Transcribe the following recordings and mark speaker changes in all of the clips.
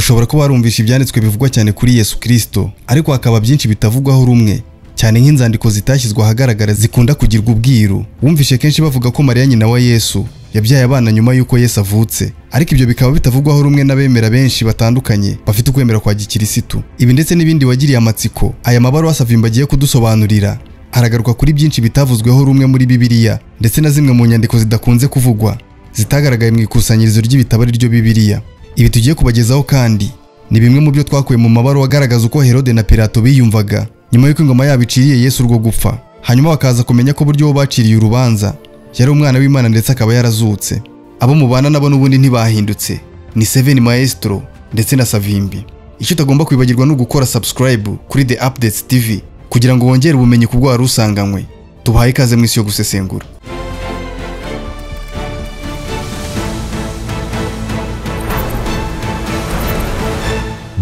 Speaker 1: ushobora kuba warumvisha ibyanditswe bivugwa cyane kuri Yesu Kristo, ariko hakaba byinshi bitavugwaho rumwe, cyane nk'inzandiko zitashyizwe ahagaragara zikunda kugirwa ubwiru. Wumvishe kenshi bavuga ko Mariya nyina wa Yesu yabyaye abana nyuma y'uko Yesu avutse, ariko ibyo bikaba bitavugwaho rumwe n'abemera benshi batandukanye bafite ukwemera kwa gikirisitu. Ibi ndetse n'ibindi wagiriye amatsiko, aya mabaruwa Savimbi agiye kudusobanurira aragaruka kuri byinshi bitavuzweho rumwe muri Bibiliya, ndetse na zimwe mu nyandiko zidakunze kuvugwa zitagaragaye mu ikusanyirizo ry'ibitabo ryo Bibiliya. Ibi tugiye kubagezaho kandi ni bimwe mu byo twakuye mu mabaruwa agaragaza uko Herode na Pilato biyumvaga nyuma y'uko ingoma yabo iciriye Yesu urwo gupfa, hanyuma bakaza kumenya ko buryo baciriye urubanza yari umwana w'Imana ndetse akaba yarazutse. Abo mubana nabo n'ubundi ntibahindutse, ni Seven Maestro ndetse na Savimbi. Icyo utagomba kwibagirwa no gukora subscribe kuri The Updates TV kugira ngo wongere ubumenyi ku bwo wari usanganywe. Tubahaye ikaze mu isi yo gusesengura.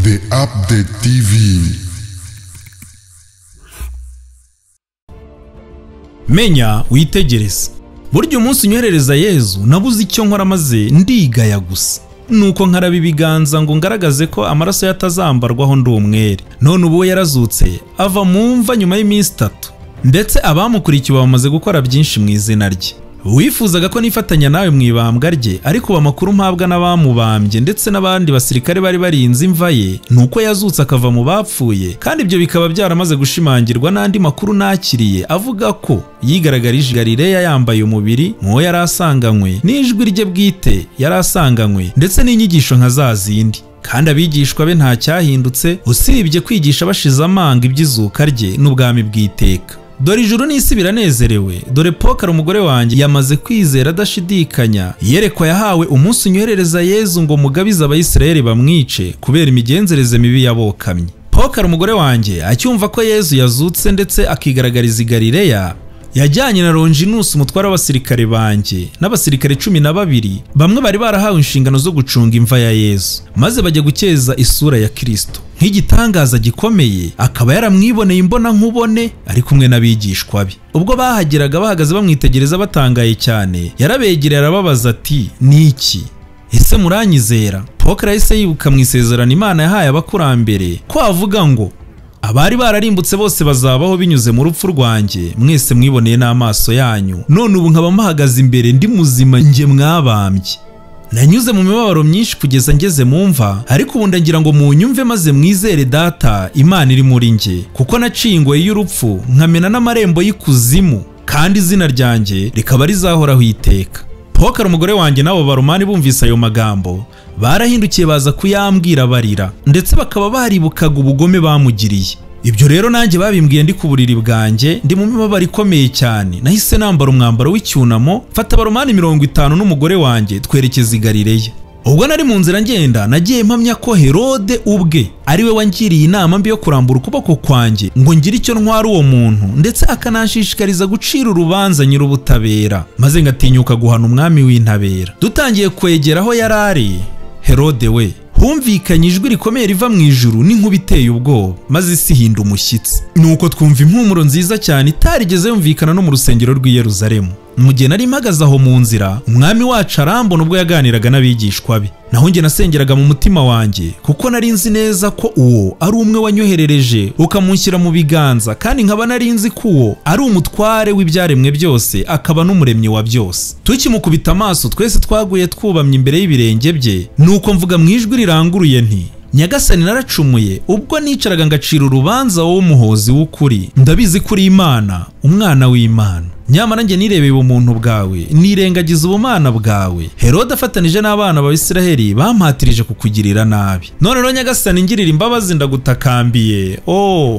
Speaker 2: The Update TV.
Speaker 3: Menya witegereze. Burya umunsi unyoherereza Yezu nabuze icyo nkora maze ndigaya gusa. Nuko nkaraba ibiganza ngo ngaragaze ko amaraso yatazambarwaho ndi umwere. None ubu yarazutse ava mu mva nyuma y'iminsi 3. Ndetse abamukurikiye bamaze gukora byinshi mu izina rye. Wifuzaga ko nifatanya nawe mu ibambwa rye, ariko amakuru mpabwa n'abamubambye ndetse n'abandi basirikare bari barinze imva ye nuko yazutse akava mu bapfuye, kandi ibyo bikaba byaramaze gushimangirwa n'andi makuru nakiriye avuga ko yigaragarije Galileya yambaye umubiri nk'uwo yari asanganywe, n'ijwi rye bwite yari asanganywe, ndetse n'inyigisho nka za zindi. Kandi abigishwa be nta cyahindutse usibye kwigisha bashize amanga iby'izuka rye n'ubwami bw'iteka. Dore ijuru n'isi biranezerewe, dore Pokari umugore wanjye yamaze kwizera adashidikanya yerekwa yahawe umunsi unyoherereza Yezu ngo mugabize Abayisiraheli bamwice kubera imigenzereze mibi yabokamye. Pokari umugore wanjye acyumva ko Yezu yazutse ndetse akigaragariza i Galileya, yajyanye na Longinus umutware w'abasirikare banjye n'abasirikare 12 bamwe bari barahawe inshingano zo gucunga imva ya Yezu, maze bajya gukeza isura ya Kristo nk'igitangaza gikomeye. Akaba yaramwiboneye imbona nkubone ari kumwe n'abigishwa be. Ubwo bahageraga bahagaze bamwitegereza batangaye cyane, yarabegereye arababaza ati niki, ese muranyizera? Pokari yahise yibuka mu isezerano Imana yahaye abakurambere ko avuga ngo abari bararimbutse bose bazabaho binyuze mu rupfu rwanjye, mwese mwiboneye n'amaso yanyu, none ubu nkaba mpahagaze imbere ndi muzima nge mwabambye. Nanyuze mu mibabaro myinshi kugeza ngeze mu mva, ariko ubu ndagira ngo munyumve maze mwizere Data Imana iri muri nge, kuko naciye ingoyi y'urupfu nkamena n'amarembo y'ikuzimu, kandi izina ryanjye rikaba rizahoraho iteka. Pokari umugore wanjye n'abo baromani bumvise ayo magambo barahindukiye baza kuyambwira barira, ndetse bakaba baribukaga ubugome bamugiriye. Ibyo rero nanjye babimbwiye ndi ku buriri bwanjye ndi mu mibabaro ikomeye cyane. Nahise nambara umwambaro w'icyunamo, mfata abaromani 50 n'umugore wanjye twerekeza i Galileya. Ubwo nari mu nzira ngenda nagiye mpamya ko Herode ubwe ari we wangiriye inama mbi yo kurambura ukuboko kwanjye ngo ngire icyo ntwara uwo muntu, ndetse akananshishikariza gucira urubanza nyir'ubutabera, maze ngatinyuka guhana umwami w'intabera. Dutangiye kwegera aho yarari, Herode we humvikanye ijwi rikomeye riva mu ijuru n'inkuba iteye ubwoba, maze isi hinda umushyitsi. Nuko twumva impumuro nziza cyane itarigeze yumvikana no mu rusengero rw'i Yerusalemu. Mu gihe nari mpagaze aho mu nzira, umwami wacu arambona ubwo yaganiraga n'abigishwa be. Naho njye nasengeraga mu mutima wanjye, kuko nari nzi neza ko uwo ari umwe wanyoherereje ukamunshyira mu biganza, kandi nkaba nari nzi ko uwo ari umutware w'ibyaremwe byose akaba n'umuremyi wa byose. Tukimukubita amaso twese twaguye twubamye imbere y'ibirenge bye, nuko mvuga mu ijwi riranguruye nti Nyagasani naracumuye ubwo nicaraga ngacira urubanza wowe umuhozi w'ukuri. Ndabizi kuri Imana, umwana w'Imana. Nyamara njye nirebeye ubumuntu bwawe, nirengagiza ubumana bwawe. Herode afatanije n'abana b'Abisiraheli bampatirije kukugirira nabi. None rero Nyagasani ngirira imbabazi ndagutakambiye,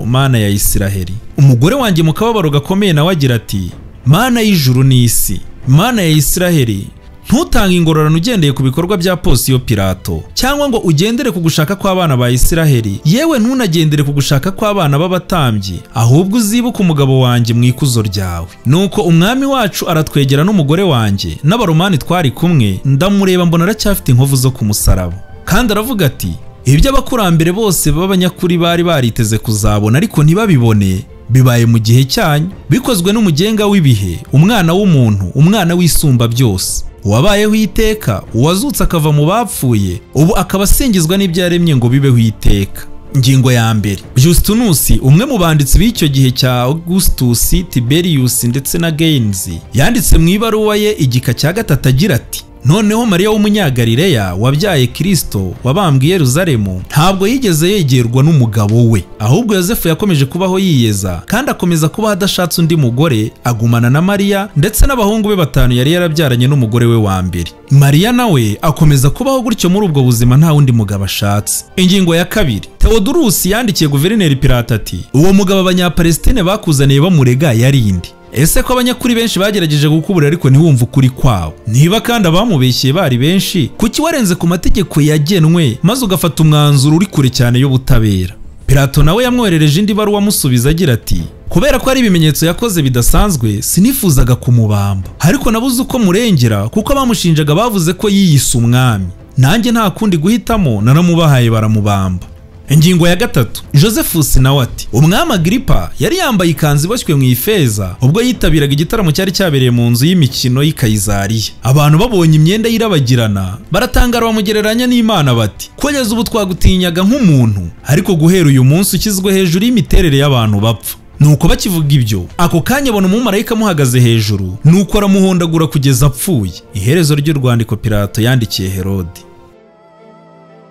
Speaker 3: Mana ya Isiraheli. Umugore wanjye mu kababaro gakomeye nawe agira ati, Mana y'ijuru n'isi, Mana ya Isiraheli, ntutange ingororano ugendeye ku bikorwa bya Ponsiyo Pilato, cyangwa ngo ugendere ku gushaka kw'abana ba Isiraheli, yewe ntunagendere ku gushaka kw'abana b'abatambyi, ahubwo uzibuke umugabo wanjye mu ikuzo ryawe. Nuko umwami wacu aratwegera n'umugore wanjye n'abaromani twari kumwe, ndamureba mbona aracyafite inkovu zo ku musaraba. Kandi aravuga ati, ibyo abakurambere bose b'abanyakuri bari bariteze kuzabona ariko ntibabibone, bibaye mu gihe cyanyu, bikozwe n'umugenga w'ibihe, umwana w'umuntu, umwana w'isumba byose. uwabayeho iteka, uwazutse akava mu bapfuye, ubu akaba asingizwa n'ibyo yaremye ngo bibeho iteka. Ingingo ya mbere. Justinus, umwe mu banditsi b'icyo gihe cya Augustus, Tiberius ndetse na Gaius, yanditse mu ibaruwa ye igika cya 3 agira ati: noneho Mariya w'umunyagalileya wabyaye Kristo wabambwe i Yerusalemu ntabwo yigeze yegerwa n'umugabo we, ahubwo Yosefu yakomeje kubaho yiyeza kandi akomeza kubaho adashatse undi mugore, agumana na Mariya ndetse n'abahungu be 5 yari yarabyaranye n'umugore we wa mbere. Mariya nawe akomeza kubaho gutyo muri ubwo buzima nta wundi mugabo ashatse. Ingingo ya 2. Theodorus yandikiye Guverineri Pilato ati: uwo mugabo abanyapalestine bakuzaniye bamurega yarindi. Ese ko abanyakuri benshi bagerageje gukubura ariko ntiwumva ukuri kwawo? Niba kandi abamubeshye bari benshi, kuki warenze ku mategeko yagenwe maze ugafata umwanzuro uri kure cyane y'ubutabera? Pilato nawe yamwoherereje indi baruwa amusubiza agira ati: kubera ko ari ibimenyetso yakoze bidasanzwe sinifuzaga kumubamba, ariko nabuze uko murengera kuko abamushinjaga bavuze ko yiyise umwami, nanjye nta kundi guhitamo naramubahaye baramubamba. Ingingo ya 3. Josephus nawe ati: umwami Agripa yari yambaye ikanzu iboshywe mu ifeza ubwo yitabiraga igitaramo cyari cyabereye mu nzu y'imikino y'i Kayizariya. Abantu babonye imyenda yirabagirana baratangara bamugereranya n'Imana bati: kugeza ubu twagutinyaga nk'umuntu, ariko guhera uyu munsi ukizwe hejuru y'imiterere y'abantu bapfa. Nuko bakivuga ibyo, ako kanya abona umumarayika amuhagaze hejuru, nuko aramuhondagura kugeza apfuye. Iherezo ry'urwandiko Pilato yandikiye Herode.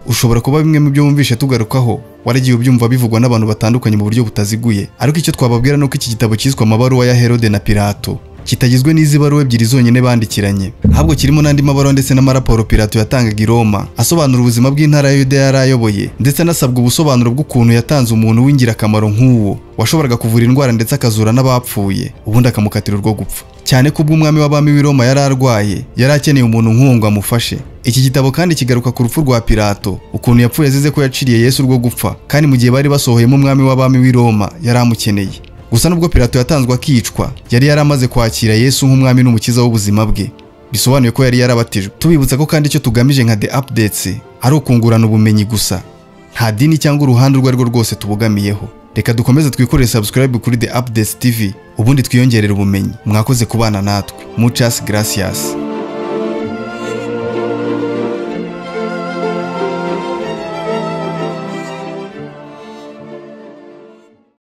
Speaker 1: Ushobora kuba bimwe mu byo wumvishe tugarukaho waragiye ubyumva bivugwa n'abantu batandukanye mu buryo butaziguye, ariko icyo twababwira nuko iki gitabo cyiswe amabaruwa ya Herode na Pilato kitagizwe n'izi baruwa ebyiri zonyine bandikiranye, ahubwo kirimo n'andi mabaruwa ndetse n'amaraporo Pilato yatangaga i Roma asobanura ubuzima bw'intara ya Yudeya yari ayoboye, ndetse anasabwa ubusobanuro bw'ukuntu yatanze umuntu w'ingirakamaro nk'uwo washoboraga kuvura indwara ndetse akazura n'abapfuye, ubundi akamukatira urwo gupfa. Cyane ko ubw'umwami w'abami w'i Roma yari arwaye, yari akeneye umuntu nk'uwo ngo amufashe. Iki gitabo kandi kigaruka ku rupfu rwa Pilato, ukuntu yapfuye azize ko yaciriye Yesu urwo gupfa, kandi mu gihe bari basohoyemo umwami w'abami w'i Roma yari amukeneye. Gusa nubwo Pilato yatanzwe akicwa, yari yaramaze kwakira Yesu nk'umwami n'umukiza w'ubuzima bwe, bisobanuye ko yari yarabatijwe. Tubibutsa ko kandi icyo tugamije nka The Updates ari ukungurana ubumenyi gusa, nta dini cyangwa uruhande urwo ari rwo rwose tubugamiyeho. Reka dukomeze twikorere subscribe kuri The Updates TV, ubundi twiyongerere ubumenyi. Mwakoze kubana natwe. Muchas gracias.